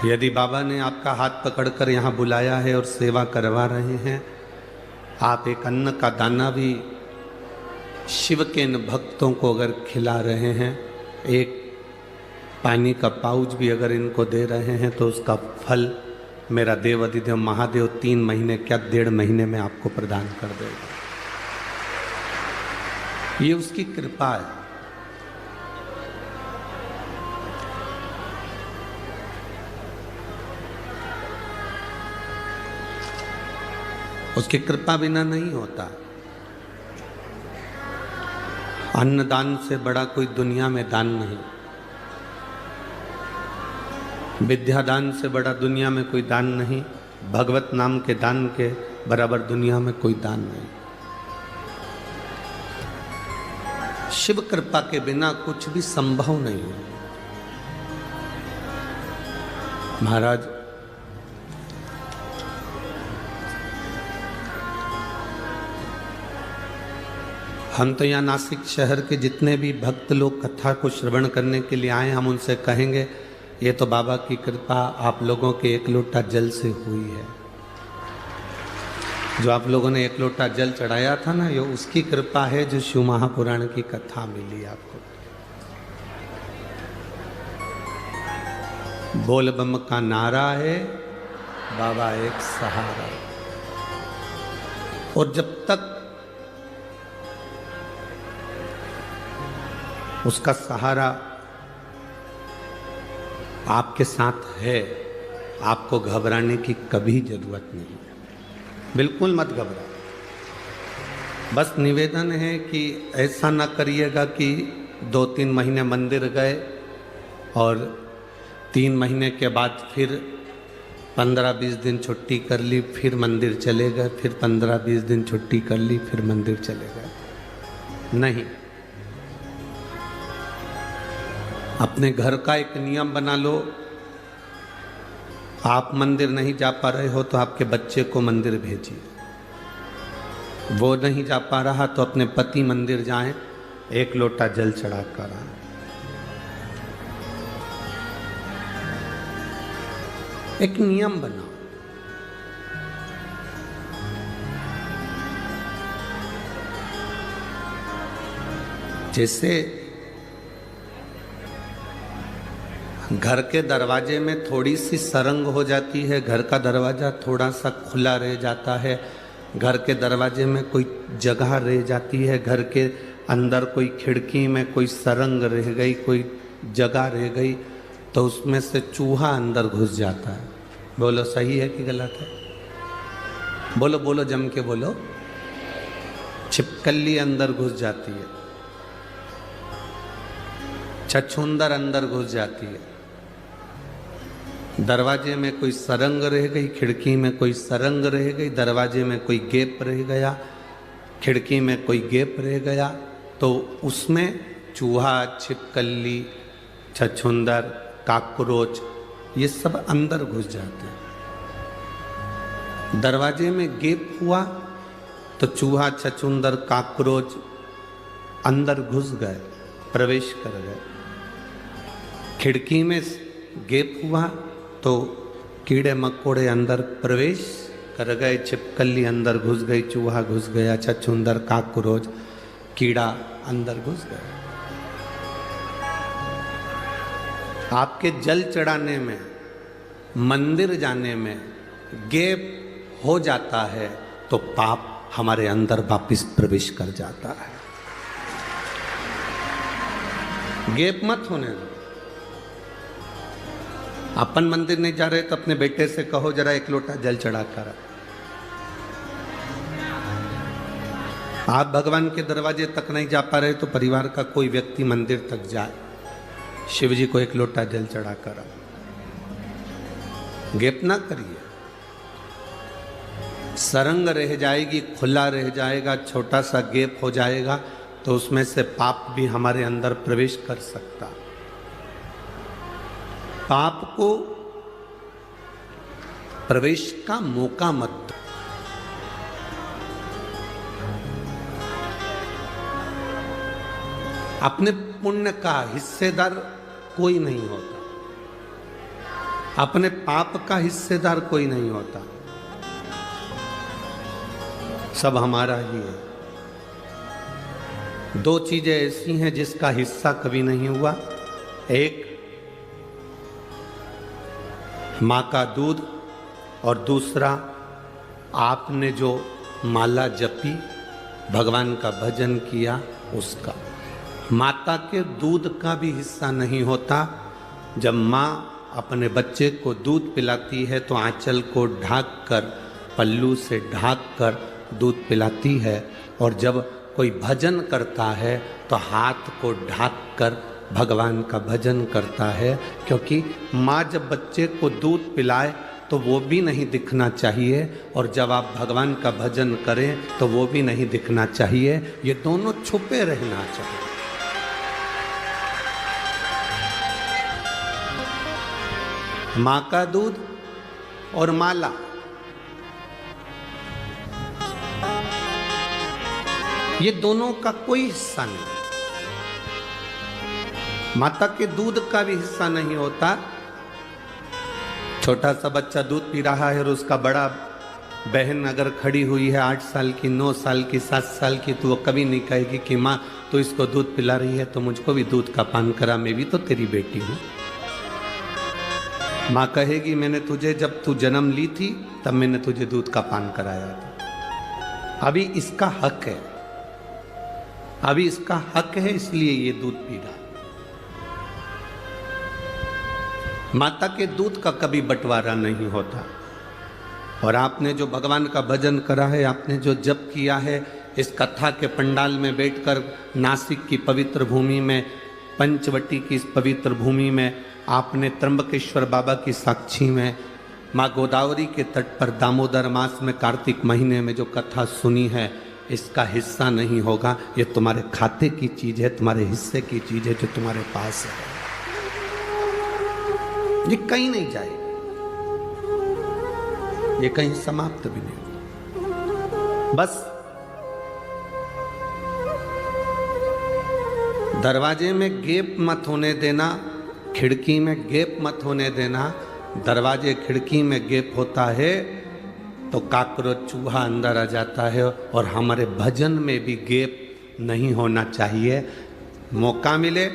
यदि बाबा ने आपका हाथ पकड़कर यहाँ बुलाया है और सेवा करवा रहे हैं, आप एक अन्न का दाना भी शिव के इन भक्तों को अगर खिला रहे हैं, एक पानी का पाउच भी अगर इनको दे रहे हैं, तो उसका फल मेरा देव अधिदेव महादेव 3 महीने क्या 1.5 महीने में आपको प्रदान कर देगा। ये उसकी कृपा है। उसकी कृपा बिना नहीं होता। अन्नदान से बड़ा कोई दुनिया में दान नहीं, विद्यादान से बड़ा दुनिया में कोई दान नहीं, भगवत नाम के दान के बराबर दुनिया में कोई दान नहीं। शिव कृपा के बिना कुछ भी संभव नहीं है। महाराज, हम तो यहाँ नासिक शहर के जितने भी भक्त लोग कथा को श्रवण करने के लिए आए, हम उनसे कहेंगे ये तो बाबा की कृपा आप लोगों के 1 लोटा जल से हुई है। जो आप लोगों ने 1 लोटा जल चढ़ाया था ना, ये उसकी कृपा है जो शिव महापुराण की कथा मिली आपको। बोल बम का नारा है, बाबा एक सहारा। और जब तक उसका सहारा आपके साथ है, आपको घबराने की कभी जरूरत नहीं है। बिल्कुल मत घबराओ। बस निवेदन है कि ऐसा ना करिएगा कि 2-3 महीने मंदिर गए और 3 महीने के बाद फिर 15-20 दिन छुट्टी कर ली, फिर मंदिर चले गए, फिर 15-20 दिन छुट्टी कर ली, फिर मंदिर चले गए। नहीं, अपने घर का एक नियम बना लो। आप मंदिर नहीं जा पा रहे हो तो आपके बच्चे को मंदिर भेजिए। वो नहीं जा पा रहा तो अपने पति मंदिर जाएं, 1 लोटा जल चढ़ा कर आए। एक नियम बनाओ। जैसे घर के दरवाजे में थोड़ी सी सरंग हो जाती है, घर का दरवाज़ा थोड़ा सा खुला रह जाता है, घर के दरवाजे में कोई जगह रह जाती है, घर के अंदर कोई खिड़की में कोई सरंग रह गई, कोई जगह रह गई, तो उसमें से चूहा अंदर घुस जाता है। बोलो सही है कि गलत है? बोलो बोलो, जम के बोलो। छिपकली अंदर घुस जाती है, छछूंदर अंदर घुस जाती है। दरवाजे में कोई सरंग रह गई, खिड़की में कोई सरंग रह गई, दरवाजे में कोई गैप रह गया, खिड़की में कोई गैप रह गया, तो उसमें चूहा, छिपकली, छछूंदर, काकरोच ये सब अंदर घुस जाते हैं। दरवाजे में गैप हुआ तो चूहा, छछूंदर, काकरोच अंदर घुस गए, प्रवेश कर गए। खिड़की में गैप हुआ तो कीड़े मकोड़े अंदर प्रवेश कर गए, छिपकली अंदर घुस गई, चूहा घुस गया, छछूंदर, काकरोच, कीड़ा अंदर घुस गया। आपके जल चढ़ाने में, मंदिर जाने में गैप हो जाता है तो पाप हमारे अंदर वापिस प्रवेश कर जाता है। गैप मत होने दो। अपन मंदिर नहीं जा रहे तो अपने बेटे से कहो जरा 1 लोटा जल चढ़ा कर। आप भगवान के दरवाजे तक नहीं जा पा रहे तो परिवार का कोई व्यक्ति मंदिर तक जाए, शिव जी को 1 लोटा जल चढ़ा कर। गैप ना करिए। सरंग रह जाएगी, खुला रह जाएगा, छोटा सा गैप हो जाएगा तो उसमें से पाप भी हमारे अंदर प्रवेश कर सकता। पाप को प्रवेश का मौका मत दो। अपने पुण्य का हिस्सेदार कोई नहीं होता। अपने पाप का हिस्सेदार कोई नहीं होता, सब हमारा ही है। दो चीजें ऐसी हैं जिसका हिस्सा कभी नहीं हुआ, एक मां का दूध और दूसरा आपने जो माला जपी, भगवान का भजन किया उसका। माता के दूध का भी हिस्सा नहीं होता। जब माँ अपने बच्चे को दूध पिलाती है तो आंचल को ढाक कर, पल्लू से ढाक कर दूध पिलाती है, और जब कोई भजन करता है तो हाथ को ढाक कर भगवान का भजन करता है। क्योंकि माँ जब बच्चे को दूध पिलाए तो वो भी नहीं दिखना चाहिए, और जब आप भगवान का भजन करें तो वो भी नहीं दिखना चाहिए। ये दोनों छुपे रहना चाहिए। माँ का दूध और माला, ये दोनों का कोई हिस्सा नहीं। माता के दूध का भी हिस्सा नहीं होता। छोटा सा बच्चा दूध पी रहा है और उसका बड़ा बहन अगर खड़ी हुई है 8 साल की, 9 साल की, 7 साल की, तो वो कभी नहीं कहेगी कि माँ तू इसको दूध पिला रही है तो मुझको भी दूध का पान करा, मैं भी तो तेरी बेटी हूँ। माँ कहेगी मैंने तुझे, जब तू जन्म ली थी तब मैंने तुझे दूध का पान कराया था, अभी इसका हक है, अभी इसका हक है, इसलिए ये दूध पी रहा है। माता के दूध का कभी बंटवारा नहीं होता। और आपने जो भगवान का भजन करा है, आपने जो जप किया है, इस कथा के पंडाल में बैठकर नासिक की पवित्र भूमि में, पंचवटी की इस पवित्र भूमि में, आपने त्र्यंबकेश्वर बाबा की साक्षी में, माँ गोदावरी के तट पर दामोदर मास में कार्तिक महीने में जो कथा सुनी है, इसका हिस्सा नहीं होगा। ये तुम्हारे खाते की चीज है, तुम्हारे हिस्से की चीज है जो तुम्हारे पास है। ये कहीं नहीं जाएगी, ये कहीं समाप्त भी नहीं होगा। बस दरवाजे में गैप मत होने देना, खिड़की में गैप मत होने देना। दरवाजे खिड़की में गैप होता है तो काकरोच चूहा अंदर आ जाता है, और हमारे भजन में भी गैप नहीं होना चाहिए। मौका मिले,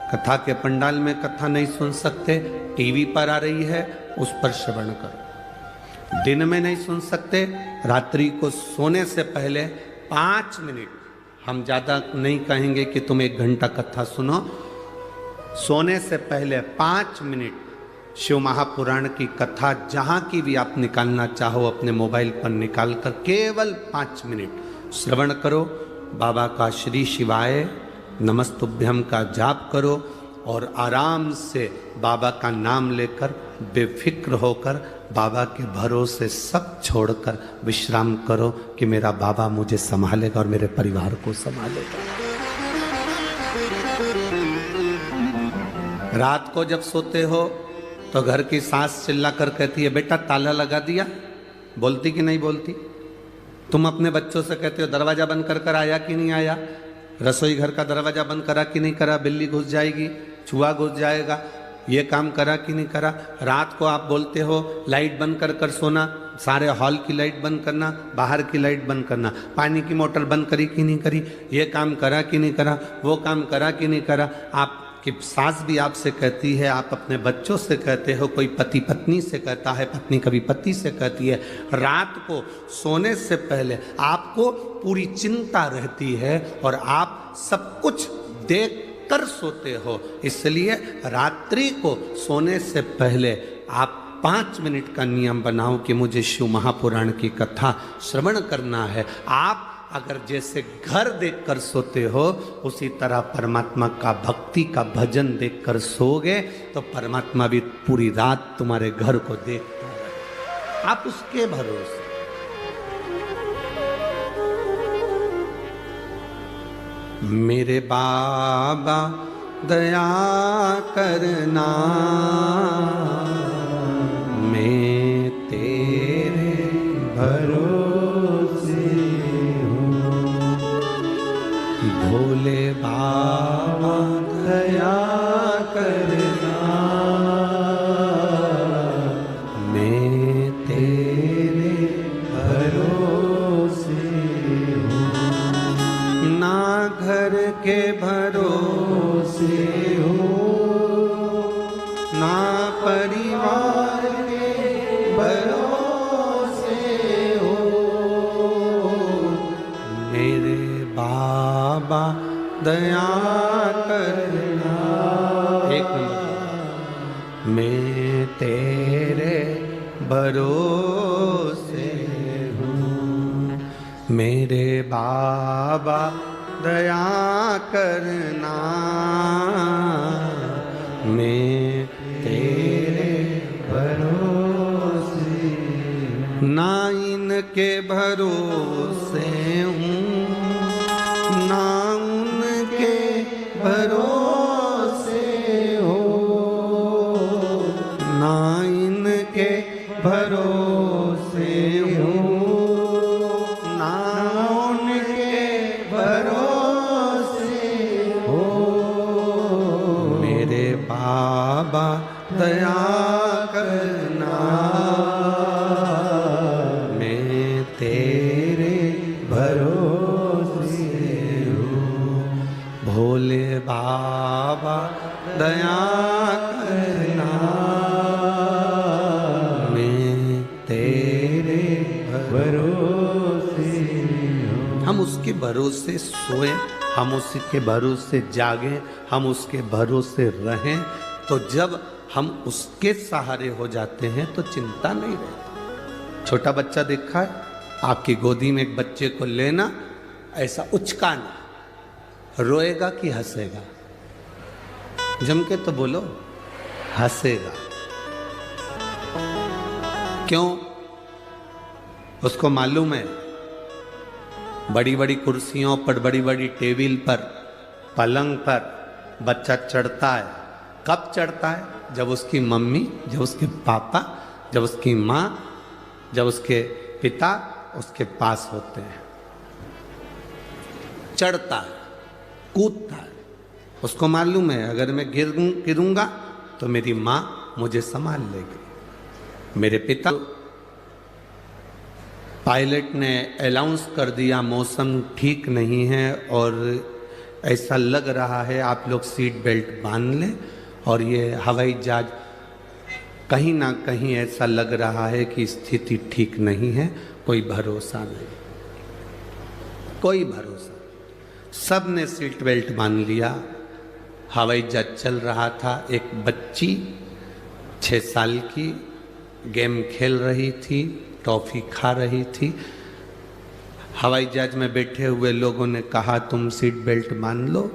कथा के पंडाल में कथा नहीं सुन सकते, टीवी पर आ रही है उस पर श्रवण करो। दिन में नहीं सुन सकते, रात्रि को सोने से पहले 5 मिनट, हम ज़्यादा नहीं कहेंगे कि तुम 1 घंटा कथा सुनो, सोने से पहले 5 मिनट शिव महापुराण की कथा जहाँ की भी आप निकालना चाहो अपने मोबाइल पर निकाल कर केवल 5 मिनट श्रवण करो। बाबा का श्री शिवाय नमस्तुभ्यम का जाप करो और आराम से बाबा का नाम लेकर बेफिक्र होकर बाबा के भरोसे सब छोड़कर विश्राम करो कि मेरा बाबा मुझे संभालेगा और मेरे परिवार को संभालेगा। रात को जब सोते हो तो घर की सास चिल्ला कर कहती है बेटा ताला लगा दिया, बोलती कि नहीं बोलती? तुम अपने बच्चों से कहते हो दरवाजा बंद कर आया कि नहीं आया, रसोई घर का दरवाजा बंद करा कि नहीं करा, बिल्ली घुस जाएगी, चूहा घुस जाएगा, ये काम करा कि नहीं करा। रात को आप बोलते हो लाइट बंद कर सोना, सारे हॉल की लाइट बंद करना, बाहर की लाइट बंद करना, पानी की मोटर बंद करी कि नहीं करी, ये काम करा कि नहीं करा, वो काम करा कि नहीं करा। आपकी सास भी आपसे कहती है, आप अपने बच्चों से कहते हो, कोई पति पत्नी से कहता है, पत्नी कभी पति से कहती है। रात को सोने से पहले आपको पूरी चिंता रहती है और आप सब कुछ देख कर सोते हो, इसलिए रात्रि को सोने से पहले आप 5 मिनट का नियम बनाओ कि मुझे शिव महापुराण की कथा श्रवण करना है। आप अगर जैसे घर देखकर सोते हो उसी तरह परमात्मा का भक्ति का भजन देखकर सोओगे तो परमात्मा भी पूरी रात तुम्हारे घर को देखता है, आप उसके भरोसे। मेरे बाबा दया करना, मैं तेरे भरोसे हूँ। भोले बाबा दया करना, परिवार के भरोसे हो। मेरे बाबा दया करना। एक नंबर, मैं तेरे भरोसे हूँ। मेरे बाबा दया करना, मैं तेरे भरोसे। ना इनके भरोसे हूँ, ना उनके भरोसे हो। ना इनके भरोसे हूँ, ना उनके भरोसे हो। मेरे बाबा दया करना, मैं तेरे भरोसे हूँ। भोले बाबा दया करना, मैं तेरे भरोसे हूँ। हम उसके भरोसे सोए, हम उसके भरोसे जागें, हम उसके भरोसे रहें, तो जब हम उसके सहारे हो जाते हैं तो चिंता नहीं रहती। छोटा बच्चा देखा है, आपकी गोदी में एक बच्चे को लेना, ऐसा उचकाना, रोएगा कि हंसेगा? जम के तो बोलो, हंसेगा। क्यों? उसको मालूम है बड़ी बड़ी कुर्सियों पर, बड़ी बड़ी टेबल पर, पलंग पर बच्चा चढ़ता है। कब चढ़ता है? जब उसकी मम्मी, जब उसके पापा, जब उसकी माँ, जब उसके पिता उसके पास होते हैं। चढ़ता है, कूदता है। उसको मालूम है अगर मैं गिरूंगा तो मेरी माँ मुझे संभाल लेगी। मेरे पिता, पायलट ने अनाउंस कर दिया मौसम ठीक नहीं है और ऐसा लग रहा है आप लोग सीट बेल्ट बांध लें, और ये हवाई जहाज कहीं ना कहीं ऐसा लग रहा है कि स्थिति ठीक नहीं है, कोई भरोसा नहीं, कोई भरोसा। सब ने सीट बेल्ट बांध लिया, हवाई जहाज चल रहा था। एक बच्ची 6 साल की गेम खेल रही थी, टॉफी खा रही थी। हवाई जहाज में बैठे हुए लोगों ने कहा तुम सीट बेल्ट बांध लो।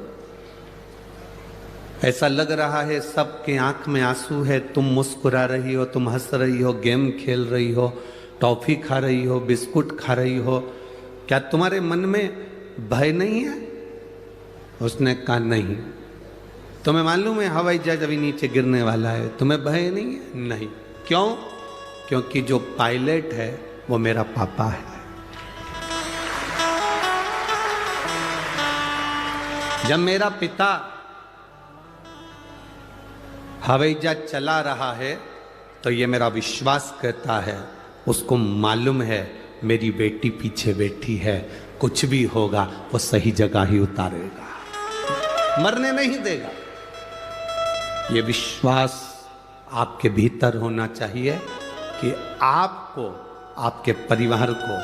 ऐसा लग रहा है सबके आंख में आंसू है, तुम मुस्कुरा रही हो, तुम हंस रही हो, गेम खेल रही हो, टॉफी खा रही हो, बिस्कुट खा रही हो, क्या तुम्हारे मन में भय नहीं है? उसने कहा नहीं। तुम्हें मालूम है हवाई जहाज अभी नीचे गिरने वाला है, तुम्हें भय नहीं है? नहीं। क्यों? क्योंकि जो पायलट है वो मेरा पापा है। जब मेरा पिता हवाई जहाज चला रहा है तो ये मेरा विश्वास कहता है, उसको मालूम है मेरी बेटी पीछे बैठी है, कुछ भी होगा वो सही जगह ही उतारेगा, मरने नहीं देगा। ये विश्वास आपके भीतर होना चाहिए कि आपको, आपके परिवार को,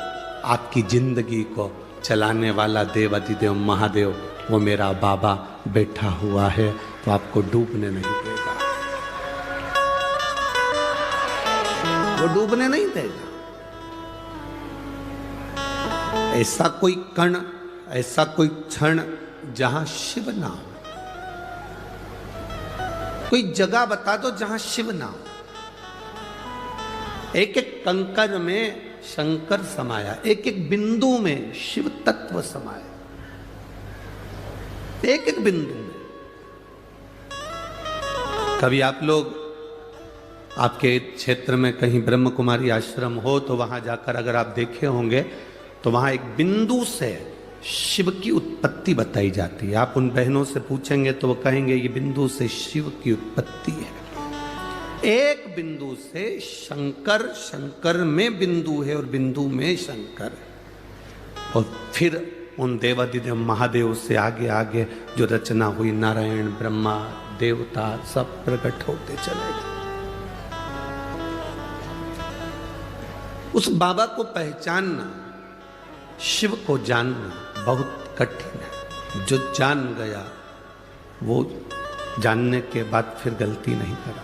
आपकी जिंदगी को चलाने वाला देवाधिदेव महादेव वो मेरा बाबा बैठा हुआ है, तो आपको डूबने नहीं देगा, वो डूबने नहीं देगा। ऐसा कोई कण, ऐसा कोई क्षण जहां शिव ना हो, कोई जगह बता दो जहां शिव ना हो। एक एक कंकर में शंकर समाया, एक एक बिंदु में शिव तत्व समाया, एक एक बिंदु में। कभी आप लोग, आपके क्षेत्र में कहीं ब्रह्म कुमारी आश्रम हो तो वहां जाकर अगर आप देखे होंगे तो वहां एक बिंदु से शिव की उत्पत्ति बताई जाती है। आप उन बहनों से पूछेंगे तो वो कहेंगे ये बिंदु से शिव की उत्पत्ति है। एक बिंदु से शंकर, शंकर में बिंदु है और बिंदु में शंकर है, और फिर उन देवाधिदेव महादेव से आगे आगे जो रचना हुई, नारायण, ब्रह्मा, देवता सब प्रकट होते चले गए। उस बाबा को पहचानना, शिव को जानना बहुत कठिन है। जो जान गया वो जानने के बाद फिर गलती नहीं करा।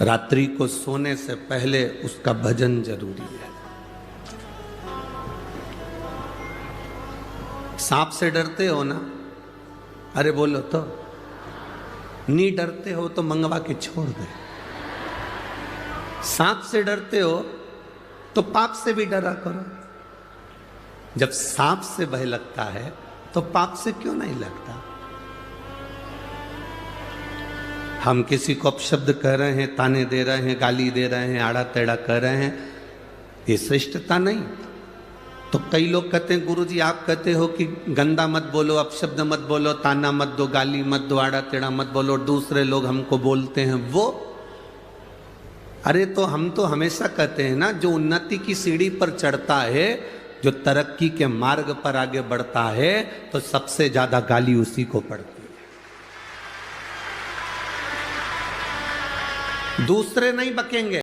रात्रि को सोने से पहले उसका भजन जरूरी है। सांप से डरते हो ना? अरे बोलो तो। नहीं डरते हो तो मंगवा के छोड़ दे। सांप से डरते हो तो पाप से भी डरा करो। जब सांप से भय लगता है तो पाप से क्यों नहीं लगता? हम किसी को अपशब्द कह रहे हैं, ताने दे रहे हैं, गाली दे रहे हैं, आड़ा टेढ़ा कर रहे हैं, ये श्रेष्ठता नहीं। तो कई लोग कहते हैं गुरुजी आप कहते हो कि गंदा मत बोलो, अपशब्द मत बोलो, ताना मत दो, गाली मत दो, आड़ा टेढ़ा मत बोलो, दूसरे लोग हमको बोलते हैं वो। अरे तो हम तो हमेशा कहते हैं ना, जो उन्नति की सीढ़ी पर चढ़ता है, जो तरक्की के मार्ग पर आगे बढ़ता है, तो सबसे ज्यादा गाली उसी को पड़ती है, दूसरे नहीं बकेंगे।